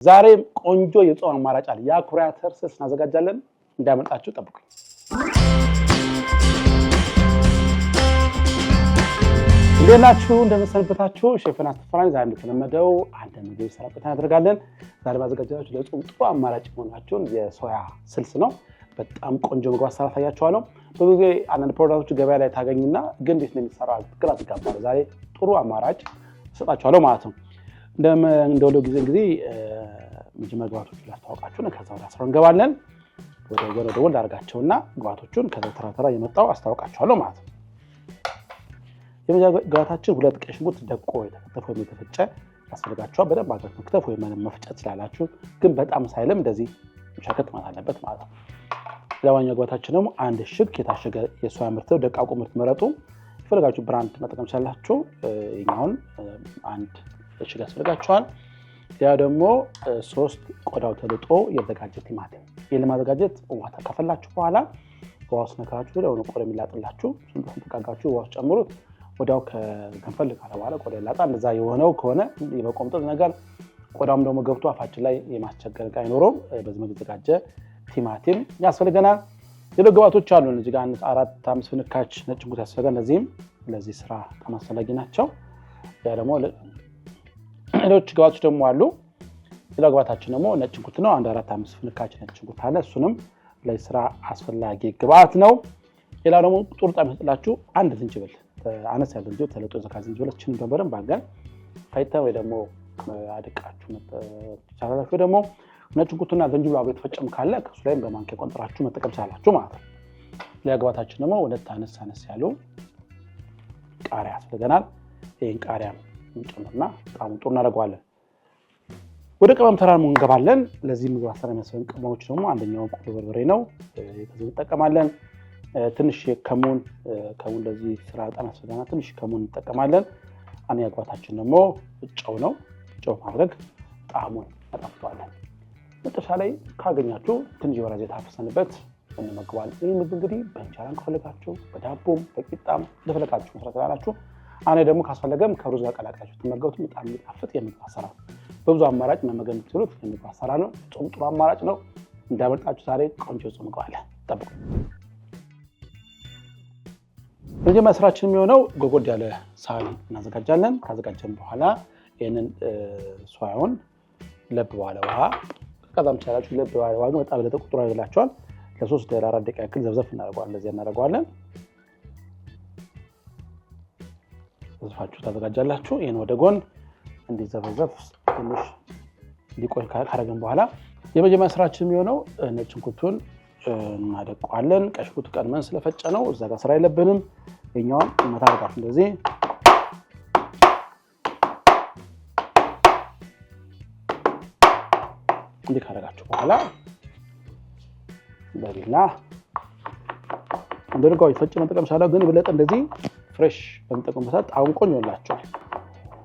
ዛሬም ቆንጆ የጾም አማራጭ አለ። የአኩሪ አተር ስልስ እናዘጋጃለን። እንዳመጣችሁ ጠብቁኝ። እንዴት ናችሁ? እንደምሰንበታችሁ ሼፍና አስተፈራኒ ዛሬ እንደተለመደው አንድ ምግብ ሰራበት እናደርጋለን። ዛሬ ማዘጋጃችሁ ለጾም ጥሩ አማራጭ ሆናችሁን የሶያ ስልስ ነው። በጣም ቆንጆ ምግብ አሰራር ታያችኋለሁ። በጊዜ አንዳንድ ፕሮዳክቶች ገበያ ላይ ታገኙና ግን እንዴት ነው የሚሰራው ግራ ትጋባሉ። ዛሬ ጥሩ አማራጭ ሰጣችኋለሁ ማለት ነው። እንደወለው ጊዜ እንግዲህ መጀመሪያ ግብአቶቹን ላስተዋውቃችሁ ነው። ከዛ ወደ አስራው እንገባለን። ወደ ወል አድርጋቸውና ግብአቶቹን ከዛ ተራ የመጣው አስተዋውቃችኋለሁ ማለት ነው። የመጀመሪያ ግብአታችን 2 ቀይ ሽንኩርት ደቆ የተከተፈ ወይም የተፈጨ ያስፈልጋችኋል። በደንብ አድርጋችሁ መክተፍ ወይም መፍጨት ትችላላችሁ፣ ግን በጣም ሳይልም እንደዚህ ሸከት ማለት አለበት ማለት ነው። ሌላኛው ግብአታችን ደግሞ 1 እሽግ የታሸገ የሶያ ምርት ደቃቁ ምርት መረጡ። ይፈልጋችሁ ብራንድ መጠቀም ትችላላችሁ። ይሄኛውን 1 እሽግ ያስፈልጋችኋል። ያ ደግሞ 3 ቆዳው ተልጦ የተዘጋጀ ቲማቲም። ይሄን ለማዘጋጀት ውሃ ከፈላችሁ በኋላ ውሃው ስነካችሁ ወዲያው ቆዳ የሚላጥላችሁ ስንጥቃጋችሁ ውሃው ጨምሩት። ቆዳው ከገንፈል ካለ በኋላ ቆዳ ይላጣል። እንደዛ የሆነው ከሆነ የመቆምጠጥ ነገር ቆዳውም ደግሞ ገብቶ አፋችን ላይ የማስቸገር ጋር አይኖርም። በዚህ መልኩ የተዘጋጀ ቲማቲም ያስፈልገናል። ሌሎች ግብአቶች አሉ። እዚህ ጋር 4-5 ፍንካች ነጭ ሽንኩርት ያስፈልጋል። እነዚህም ለዚህ ስራ ከማስፈላጊ ናቸው። ያ ደግሞ ሌሎች ግብአቶች ደግሞ አሉ። ሌላ ግብአታችን ደግሞ ነጭ ሽንኩርት ነው። 1-4-5 ፍንካች ነጭ ሽንኩርት አለ። እሱንም ለስራ አስፈላጊ ግብአት ነው። ሌላ ደግሞ ጥሩ ጣዕም ይሰጥላችሁ 1 ዝንጅብል አነስ ያለ ዝንጅብል ተለጦ የተዘጋጀ ዝንጅብሎችን በደንብ አድርገን ፈይተን ወይ ደግሞ አድቃችሁ መጠጫላችሁ። ደግሞ ነጭ ሽንኩርትና ዝንጅብል አብሮ የተፈጨም ካለ ከሱ ላይም በማንኪያ ቆንጥራችሁ መጠቀም ትችላላችሁ ማለት ነው። ሌላ ግብአታችን ደግሞ 2 አነስ ያሉ ቃሪያ ያስፈልገናል። ይሄን ቃሪያ እንጨምርና ጣዕሙን ጥሩ እናደርገዋለን። ወደ ቅመም ተራ እንገባለን። ለዚህ ምግብ አሰራር የሚያስፈልጉ ቅመሞች ደግሞ አንደኛው ቁንዶ በርበሬ ነው። ከዚህ እንጠቀማለን። ትንሽ ከሙን ለዚህ ስራ በጣም ያስፈልገናል። ትንሽ ከሙን እንጠቀማለን። አንደኛ ግብአታችን ደግሞ ጨው ነው። ጨው ማድረግ ጣዕሙን እናጣፍጠዋለን። መጨረሻ ላይ ካገኛችሁ ትንሽ የወይራ ዘይት አፍሰንበት እንመግባለን። ይህ ምግብ እንግዲህ በእንጀራም ከፈለጋችሁ በዳቦም በቂጣም እንደፈለጋችሁ መስራት ትችላላችሁ። አኔ ደግሞ ካስፈለገም ከሩዝ ጋር ቀላቅላችሁ ትመገቡት በጣም የሚጣፍጥ የምግብ አሰራር በብዙ አማራጭ መመገብ የምትችሉት የምግብ አሰራር ነው። ጾም ጥሩ አማራጭ ነው። እንዳመጣችሁ ዛሬ ቆንጆ ጾም ምግብ አለ። ጠብቁ። መጀመሪያ ስራችን የሚሆነው ጎጎድ ያለ ሳህን እናዘጋጃለን። ካዘጋጀን በኋላ ይሄንን ሶያውን ለብ ባለ ውሃ ከዛም ቻላችሁ ለብ ባለ ውሃ በጣም ለተቆጥሮ ያላችኋል ለ3-4 ደቂቃ ያክል ዘብዘፍ እናደርገዋለን። ለዚህ እናደርገዋለን። ዘብዛፋችሁ ታዘጋጃላችሁ። ይሄን ወደ ጎን እንዲዘፈዘፍ ትንሽ እንዲቆይ ካደረግን በኋላ የመጀመሪያ ስራችን የሚሆነው ነጭ ሽንኩርቱን እናደቀዋለን። ቀይ ሽንኩርቱ ቀድመን ስለፈጨ ነው እዛ ጋር ስራ የለብንም። የኛውን መታረቃችሁ እንደዚህ እንዲህ ካደረጋችሁ በኋላ በቢላ እንደርጋው ይፈጭ መጠቀም ይችላል። ግን በለጠ እንደዚህ ፍሬሽ በመጠቀም ሰዓት ጣዕሙ ቆንጆ ይሆንላችኋል።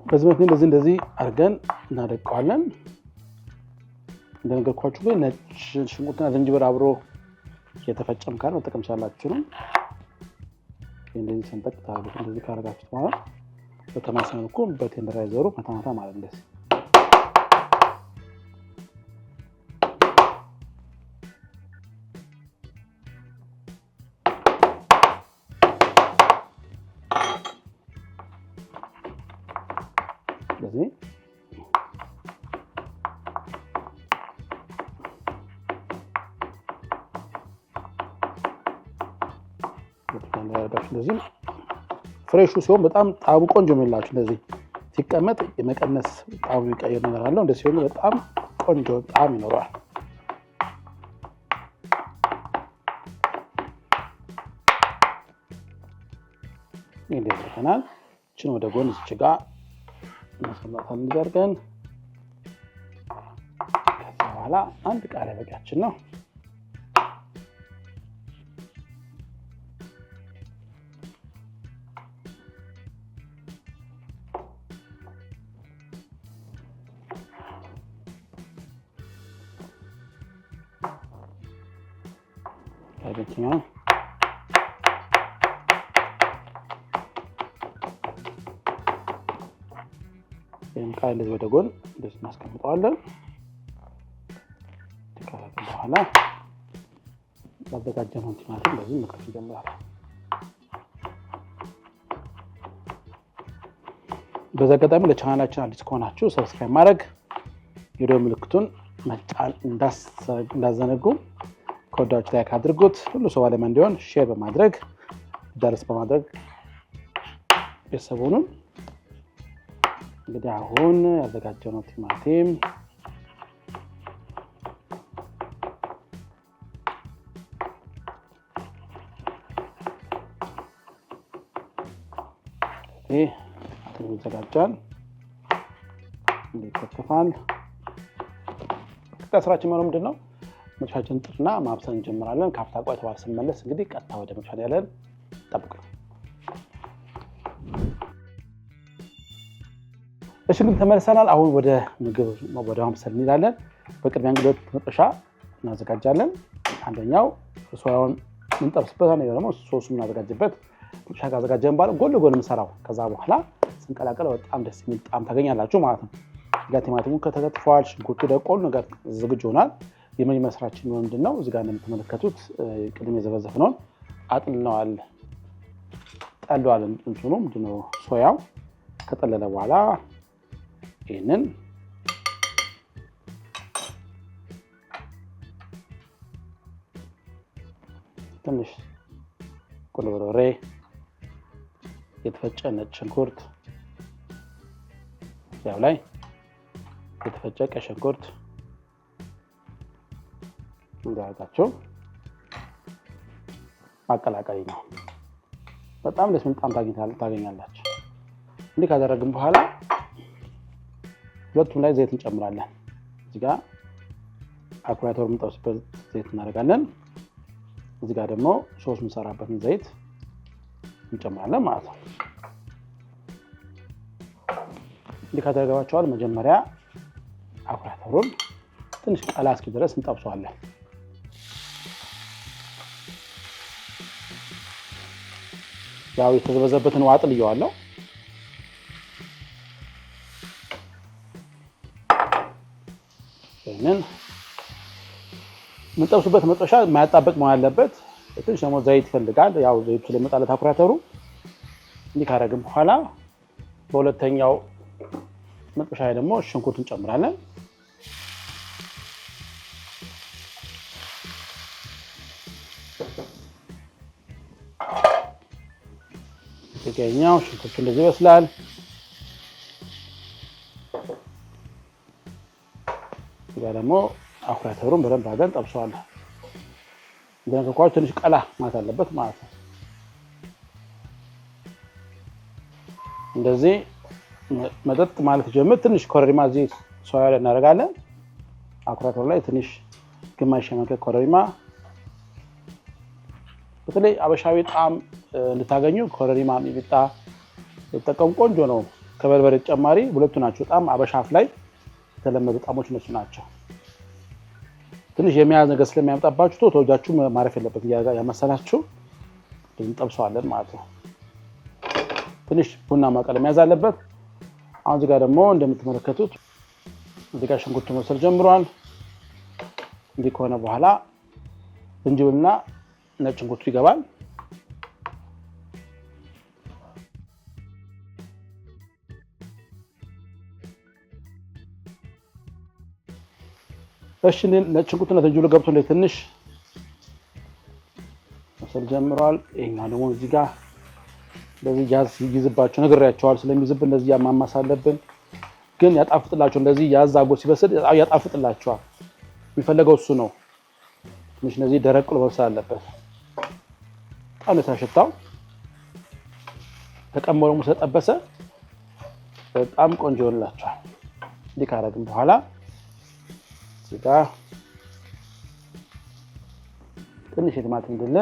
በዚህ መልኩ እንደዚህ አድርገን እናደቀዋለን። እንደነገርኳችሁ ግን ነጭ ሽንኩርትና ዝንጅብል አብሮ የተፈጨም ካለ መጠቀም ይችላላችሁ ነው። እንደዚህ ሰንጠቅ ታደርጉት። እንደዚህ ካደረጋችሁ በኋላ በተማሰነ መልኩ በቴንደራይዘሩ ማታ ማለት እንደዚህ ስለዚህ እንደዚህ ፍሬሹ ሲሆን በጣም ጣዕሙ ቆንጆ የሚላችሁ እንደዚህ ሲቀመጥ የመቀነስ ጣዕሙ ይቀየር ነገር አለው። እንደዚህ ሲሆን በጣም ቆንጆ ጣዕም ይኖረዋል። እንዴት ይሆናል? እቺን ወደ ጎን እዚህ ጋር እናስቀምጣለን እንዲያርገን። ከዛ በኋላ 1 ቃሪያ በቂያችን ነው። ታዲያ ይሄን ቃል ወደ ጎን እንደዚህ እናስቀምጠዋለን። በኋላ ያዘጋጀነውን ቲማቲም በዚህ መክተፍ እንጀምራለን። በዚህ አጋጣሚ ለቻናላችን አዲስ ከሆናችሁ ሰብስክራይብ ማድረግ፣ ቪዲዮ ምልክቱን መጫን እንዳዘነጉ፣ ከወዳችሁ ላይክ አድርጉት። ሁሉ ሰው ባለማ እንዲሆን ሼር በማድረግ ዳርስ በማድረግ ቤተሰቡን እንግዲህ አሁን ያዘጋጀነው ቲማቲም ይዘጋጃል። ይከተፋል። ስራችን ምንድነው? መጥበሻችንን ጥድና ማብሰል እንጀምራለን። ካፍታ ቆይታ በኋላ ስንመለስ እንግዲህ ቀጥታ ወደ መጥበሻ ያለን ጠብቁ። እሺ ግን ተመልሰናል። አሁን ወደ ምግብ ማብሰል እንሄዳለን። በቅድሚያ እንግዲህ መጥበሻ እናዘጋጃለን። አንደኛው ሶያውን እንጠብስበት፣ አንደኛው ደግሞ ሶሱን እናዘጋጅበት። መጥበሻ ካዘጋጀን በኋላ ጎን ለጎን እንሰራው። ከዛ በኋላ ስንቀላቀለው በጣም ደስ የሚል ጣዕም ታገኛላችሁ ማለት ነው። ቲማቲሙ ከተከተፈዋል፣ ሽንኩርቱ ደቆል ነገር ዝግጁ ሆኗል። የመጀመሪያ ስራችን ምንድነው? እዚህ ጋር እንደምትመለከቱት ቅድም የዘበዘፍነውን አጥልነዋል፣ ጠለዋል። እንትኑ ምንድነው ሶያው ከጠለለ በኋላ ይሄንን ትንሽ ቁንዶ በርበሬ፣ የተፈጨ ነጭ ሽንኩርት፣ ያው ላይ የተፈጨ ቀይ ሽንኩርት እንዳያጣቸው ማቀላቀል ነው። በጣም ደስ የሚል ጣዕም ታገኛላችሁ። እንዲህ ካደረግን በኋላ ሁለቱም ላይ ዘይት እንጨምራለን። እዚህ ጋር አኩሪ አተር የምንጠብስበት ዘይት እናደርጋለን። እዚህ ጋር ደግሞ ሶስ የምንሰራበትን ዘይት እንጨምራለን ማለት ነው። እንዲህ ካደረጋችኋል መጀመሪያ አኩሪ አተሩን ትንሽ ቀላ እስኪ ድረስ እንጠብሰዋለን። ያው የተዘበዘበትን ውሃ ጥልየዋለሁ። ይሄንን የምንጠብሱበት መጥበሻ የማያጣበቅ መሆን አለበት። ትንሽ ደግሞ ዘይት ይፈልጋል። ያው ዘይቱ ስለሚመጣለት አኩሪ አተሩ እንዲህ ካደረግን በኋላ በሁለተኛው መጥበሻ ላይ ደግሞ ሽንኩርት እንጨምራለን። ሽንኩርቱ እንደዚህ ይበስላል። እዚያ ደግሞ አኩሪ አተሩን በደንብ አድርገን ጠብሰዋለን። እንደነገርኳችሁ ትንሽ ቀላ ማለት አለበት ማለት ነው። እንደዚህ መጠጥ ማለት ጀምር። ትንሽ ኮረሪማ እዚህ ሶያ ላይ እናደርጋለን። አኩሪ አተሩ ላይ ትንሽ ግማሽ የማንኪያ ኮረሪማ። በተለይ አበሻዊ ጣዕም እንድታገኙ ኮረሪማ ሚጥሚጣ የተጠቀሙ ቆንጆ ነው። ከበርበሬ ተጨማሪ ሁለቱ ናቸው በጣም አበሻ አፍ ላይ የተለመዱ ጣዕሞች እነሱ ናቸው። ትንሽ የሚያዝ ነገር ስለሚያመጣባችሁ ተወጃችሁ ማረፍ የለበት ያመሰላችሁ እንጠብሰዋለን ማለት ነው። ትንሽ ቡናማ ቀለም ያዝ አለበት። አሁን እዚህ ጋር ደግሞ እንደምትመለከቱት እዚህ ጋር ሽንኩርቱ መብሰል ጀምሯል። እንዲህ ከሆነ በኋላ ዝንጅብልና ነጭ ሽንኩርቱ ይገባል። እሺ ነጭ ሽንኩርቱና ዝንጅብሉ ገብቶ ትንሽ መብሰል ጀምሯል። ይሄኛው ደግሞ እዚህ ጋር እንደዚህ ያዝ ይዝባችሁ ነግሬያቸዋል። ስለሚዝብ እንደዚህ ያማማስ አለብን፣ ግን ያጣፍጥላችሁ። እንደዚህ ያዝ አጎ ሲበስል ያጣፍጥላችኋል። የሚፈለገው እሱ ነው። ትንሽ እንደዚህ ደረቅ ብሎ መብሰል አለበት። በጣም ተሽታው ተቀመሩ ስለጠበሰ በጣም ቆንጆ ይሆንላችኋል። እንዲህ ካደረግን በኋላ እዚህ ጋር ትንሽ የቲማቲም ድል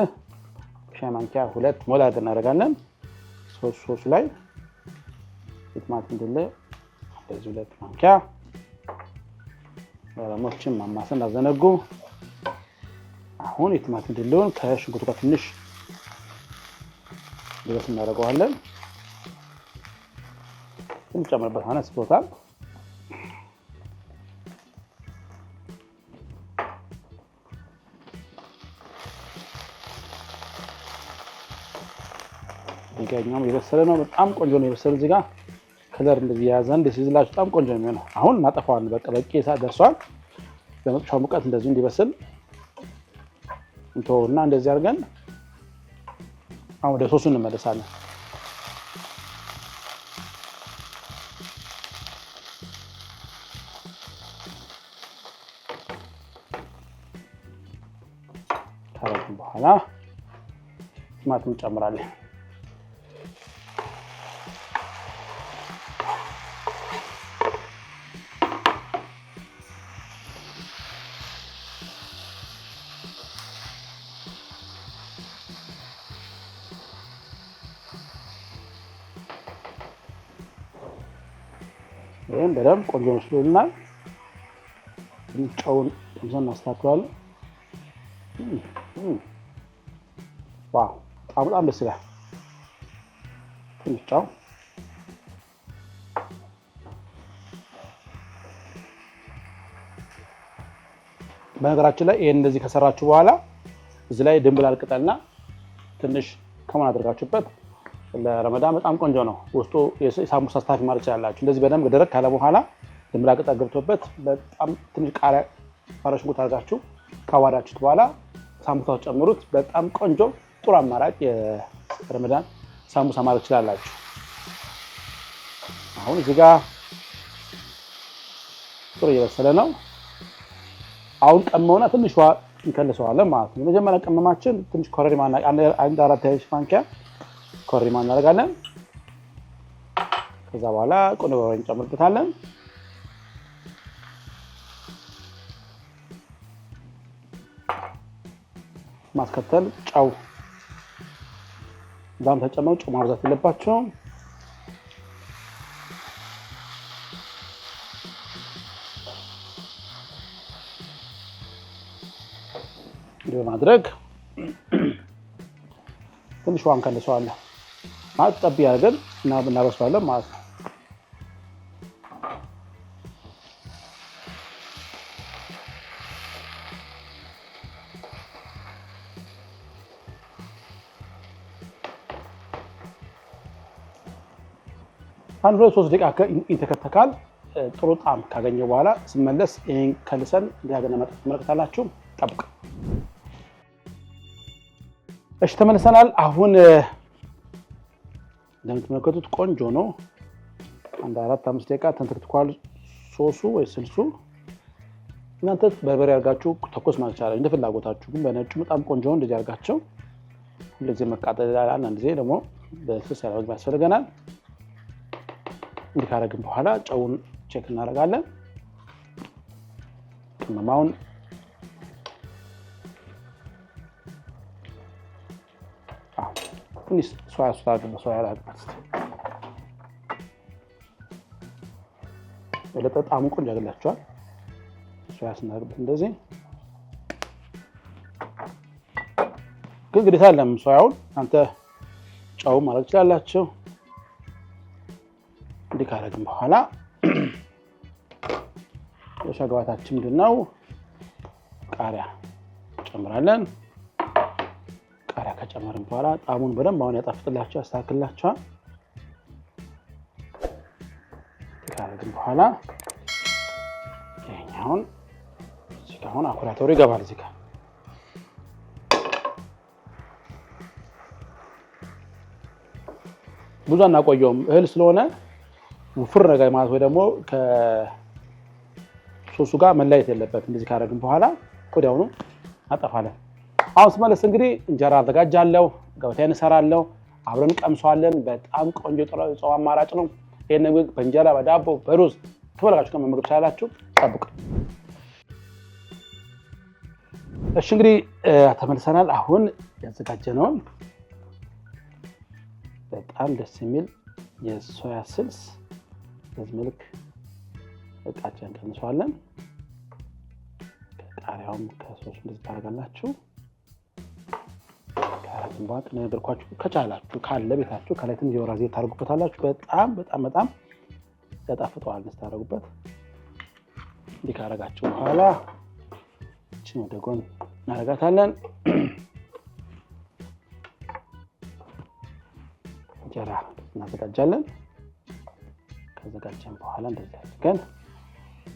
ሻይ ማንኪያ 2 ሞላ አድርገን እናደርጋለን። ሶሱ ላይ የቲማቲም ድል እንደዚህ 2 ማንኪያ ለሞችን ማማሰል እንዳዘነጉ። አሁን የቲማቲም ድልውን ከሽንኩርቱ ጋር ትንሽ ድረስ እናደርገዋለን። እንጨምርበት አነስ ብሎታል። ይገኛም የበሰለ ነው። በጣም ቆንጆ ነው የበሰለ። እዚህ ጋር ከለር እንደዚህ ያዘ እንደዚህ ይዝላችሁ በጣም ቆንጆ ነው የሚሆነው። አሁን ማጠፋዋለን። በቃ በቂ ሰዓት ደርሷል። በመጥፋው ሙቀት እንደዚህ እንዲበስል እንተውና እንደዚህ አድርገን አሁን ወደ ሶሱ እንመለሳለን። ካረግን በኋላ ቲማቲም እንጨምራለን። ይሄን በደንብ ቆንጆ መስሎልናል። ጨውን ትንሽ እናስተካክላለን። ዋው በጣም ደስ ይላል። ትንሽ ጨው በነገራችን ላይ ይሄን እንደዚህ ከሰራችሁ በኋላ እዚህ ላይ ድንብላል ቅጠልና ትንሽ ከመን አድርጋችሁበት ለረመዳን በጣም ቆንጆ ነው። ውስጡ የሳሙሳ ስታፊ ማለት ይችላልላችሁ። እንደዚህ በደንብ ደረቅ ካለ በኋላ ድንብላል ቅጠል ገብቶበት በጣም ትንሽ ቃሪያ ፈረሽ ጉት አድርጋችሁ ካዋዳችሁት በኋላ ሳሙሳው ጨምሩት። በጣም ቆንጆ ጥሩ አማራጭ የረመዳን ሳሙሳ ማለት ይችላልላችሁ። አሁን እዚህ ጋር ጥሩ እየበሰለ ነው። አሁን ቀመውና ትንሽ ውሃ እንከልሰዋለን ማለት ነው። የመጀመሪያ ቅመማችን ትንሽ ኮረሪማ አንድ 4 ማንኪያ ኮረሪማ እናደርጋለን። ከዛ በኋላ ቁንዶ በርበሬ እንጨምርበታለን። ማስከተል ጨው ዳም ተጨመሩ። ጨው ማብዛት የለባቸውም። እንዲህ በማድረግ ትንሽ ውሃ እንከልሰዋለን ማለት ጠብ ያደርገን እናበስለዋለን ማለት ነው። አንድ 2-3 ደቂቃ ይተከተካል። ጥሩ ጣዕም ካገኘ በኋላ ስመለስ ይሄን ከልሰን እንዲያገና መጣ ተመልክታላችሁ። ጠብቁ። እሺ ተመልሰናል። አሁን እንደምትመለከቱት ቆንጆ ነው። አንድ 4-5 ደቂቃ ተንተክትኳል ሶሱ ወይ ስልሱ። እናንተ በርበሬ አድርጋችሁ ተኮስ ማለት ይቻላል እንደ ፍላጎታችሁ። ግን በነጩ በጣም ቆንጆ ነው። እንደዚህ አድርጋችሁ እንደዚህ መቃጠል ይላል። አንድ ጊዜ ደግሞ በስስ ያለው ምግብ ያስፈልገናል። እንዲህ ካደረግን በኋላ ጨውን ቼክ እናደርጋለን። ቅመማውን ትንሽ ሶያ ሶስ አድርገን ሶያ አድርገን ለጣዕሙ ቆንጆ ያገላችኋል። ሶያ ስናደርግበት እንደዚህ ግን ግዴታ አይደለም። ሶያውን አንተ ጨው ማድረግ ትችላላችሁ። እንዲህ ካደረግን በኋላ የሻጋዋታችን ምንድነው ቃሪያ ጨምራለን። ቃሪያ ከጨመርን በኋላ ጣዕሙን በደንብ አሁን ያጣፍጥላችሁ ያስተካክልላችኋል። ካደረግን በኋላ ይሄኛውን እዚህ ጋር አሁን አኩሪ ይገባል። እዚህ ጋር ብዙ አናቆየውም እህል ስለሆነ ውፍር ነገር ማለት ወይ ደግሞ ከሶሱ ጋር መለየት የለበትም። እንደዚህ ካደረግን በኋላ ወዲያውኑ አጠፋለን። አሁን ስመለስ እንግዲህ እንጀራ አዘጋጃለሁ፣ ገበታዬን እሰራለሁ፣ አብረን ቀምሷለን። በጣም ቆንጆ ጾም አማራጭ ነው። ይሄን ምግብ በእንጀራ በዳቦ በሩዝ ከፈለጋችሁ መመገብ ትችላላችሁ። ጠብቁ። እሺ እንግዲህ ተመልሰናል። አሁን ያዘጋጀነውን በጣም ደስ የሚል የሶያ ስልስ በዚህ መልክ እቃችን እንቀንሰዋለን። ቃሪያውም ከሶስ እንደዚህ ታደርጋላችሁ። ካራቱን ባጥ ነገርኳችሁ። ከቻላችሁ ካለ ቤታችሁ ከላይ ትንሽ የወይራ ዘይት ታደርጉበታላችሁ። በጣም ያጣፍጠዋል ታደርጉበት። እንዲህ ካደረጋችሁ በኋላ እቺን ወደ ጎን እናደርጋታለን። እንጀራ እናዘጋጃለን። ከዘጋጀን በኋላ እንደዚህ አድርገን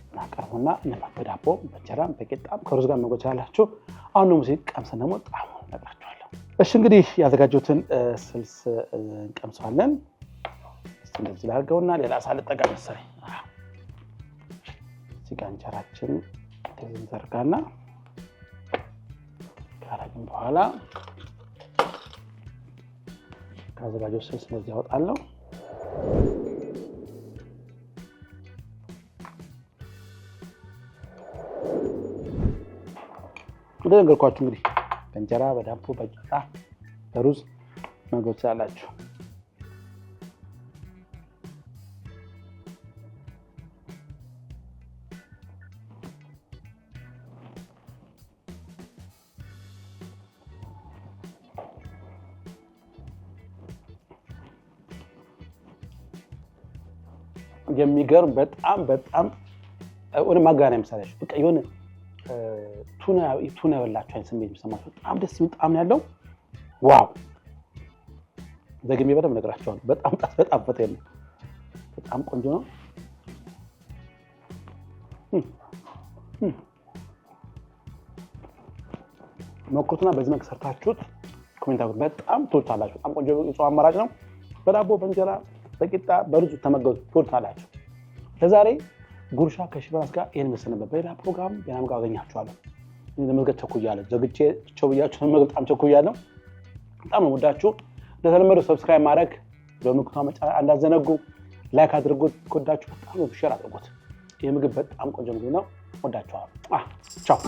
እናቀርብና በዳቦ በእንጀራም በቂጣም ከሩዝ ጋር መጎቻ ያላችሁ አሁን ነው ሙዚቃ ቀምሰን ደግሞ ጣዕሙን እነግራችኋለሁ። እሺ እንግዲህ ያዘጋጀሁትን ስልስ እንቀምሰዋለን። እንደዚህ ላድርገውና ሌላ ሳልጠጋ መሰለኝ። እዚህ ጋር እንጀራችን እንደዚህ እንዘርጋና ካረግን በኋላ ካዘጋጀው ስልስ እንደዚህ አወጣለሁ። እንደነገርኳችሁ እንግዲህ በእንጀራ በዳቦ በቂጣ በሩዝ መመገብ ትችላላችሁ። የሚገርም በጣም ወደ ማጋና ምሳሌሽ በቃ የሆነ ቱና ያበላችሁ አይነት ስሜት የሚሰማችሁ በጣም ደስ የሚል ጣዕም ያለው ዋው! ደግሜ በደንብ እነግራችኋለሁ። በጣም ጣፈጠ ነው። በጣም ቆንጆ ነው። ሞክሩትና በዚህ መልክ ሰርታችሁት ኮሜንት አድርጉ። በጣም ትወዱታላችሁ። በጣም ቆንጆ የጾም አማራጭ ነው። በዳቦ በእንጀራ በቂጣ በሩዝ ተመገቡት፣ ትወዱታላችሁ። ለዛሬ ጉርሻ ከሺፈራስ ጋር ይሄን መሰለ ነበር። በሌላ ፕሮግራም በናም ጋር አገኛችኋለሁ። ለመዝገብ ቸኩያለሁ። ዘግቼ ብያችሁ በጣም ቸኩያለሁ። በጣም ነው ወዳችሁ። ለተለመደው ሰብስክራይብ ማድረግ በምልክቷ መጫን እንዳዘነጉ፣ ላይክ አድርጉት። ከወዳችሁ በጣም ሼር አድርጉት። ይሄ ምግብ በጣም ቆንጆ ምግብ ነው። ወዳችኋለሁ። ቻው